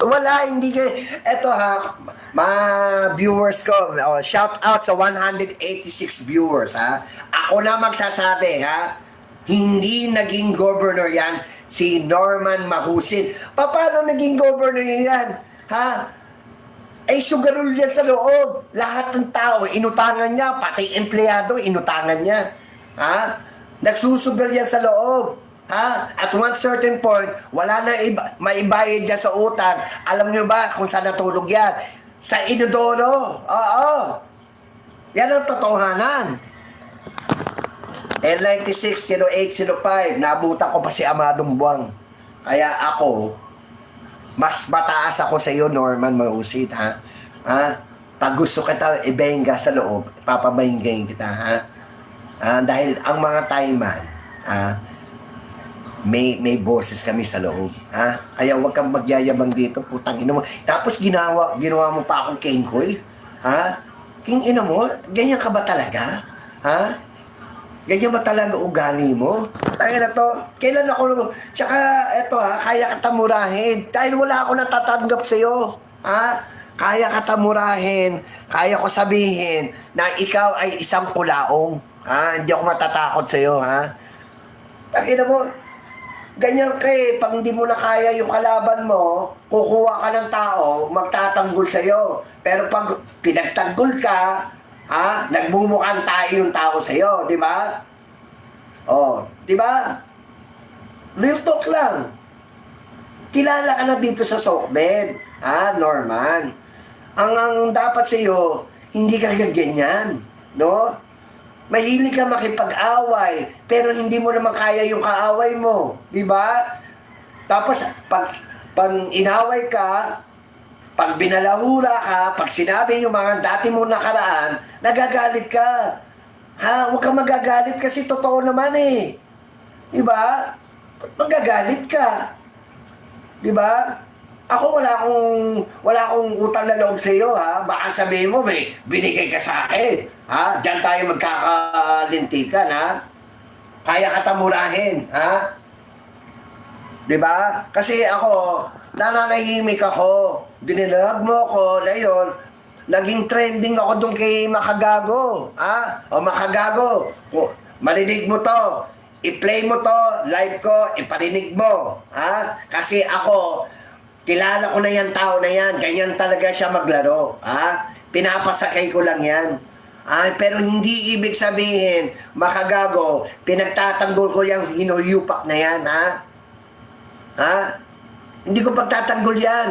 Wala, hindi ka. Eto ha, mga viewers ko, shout out sa 186 viewers ha. Ako na magsasabi ha, hindi naging governor yan si Norman Mahusin. Paano naging governor yan? Ha? Ay sugarol yan sa loob. Lahat ng tao, inutangan niya, pati empleyado, inutangan niya. Ha? Nagsusugal yan sa loob. Ha? At one certain point, wala na maibayad dyan sa utang. Alam niyo ba kung saan natulog yan? Sa inodoro. Oo. Yan ang totohanan. N96, 0805, nabutan ko pa si Amadong Buwang. Kaya ako, mas mataas ako sa iyo, Norman Mahusin, ha? Ha? Pag gusto kita ibenga sa loob, papabahingayin kita, ha? Dahil ang mga tayman, ha? May boses kami sa loob, ha? Kaya huwag kang magyayabang dito, putang ina mo. Tapos ginawa mo pa akong kengkoy, ha? King ina mo, ganyan ka ba talaga? Ha? Ganyan ba talaga ugali mo? Tayo na to, kailan ako, tsaka eto ha, kaya ka tamurahin. Dahil wala ako natatanggap sa'yo. Ha? Kaya ka tamurahin, kaya ko sabihin na ikaw ay isang kulaong. Ha? Hindi ako matatakot sa'yo, ha? Tayo na mo, ganyan kay, pag hindi mo na kaya yung kalaban mo, kukuha ka ng tao, magtatanggol sa'yo. Pero pag pinagtanggol ka, ha? Nagmumukhang tayo yung tao sa'yo, di ba? Oh, di ba? Real talk lang. Kilala ka na dito sa Sokmed, ha, Norman? Ang dapat sa'yo, hindi ka ganyan, no? Mahilig ka makipag-away, pero hindi mo naman kaya yung kaaway mo, di ba? Tapos, pag inaway ka, pag binalahura ka, pag sinabi yung mga dati mong nakaraan, nagagalit ka. Ha? Huwag kang magagalit kasi totoo naman eh. Diba? Magagalit ka. Diba? Ako wala akong utang na loob sa iyo, ha? Baka sabihin mo, binigay ka sa akin. Ha? Diyan tayo magkakalintikan, ha? Kaya ka tamurahin, ha? Diba? Kasi ako, nananahimik ako. Dinilag mo ako, ngayon, naging trending ako dun kay Makagago. Ha? O Makagago, marinig mo to, i-play mo to, live ko, iparinig mo. Ha? Kasi ako, kilala ko na yan, tao na yan, ganyan talaga siya maglaro. Ha? Pinapasakay ko lang yan. Pero hindi ibig sabihin, Makagago, pinagtatanggol ko yung hinuyupak na yan, ha? Ha? Hindi ko pagtatanggol yan.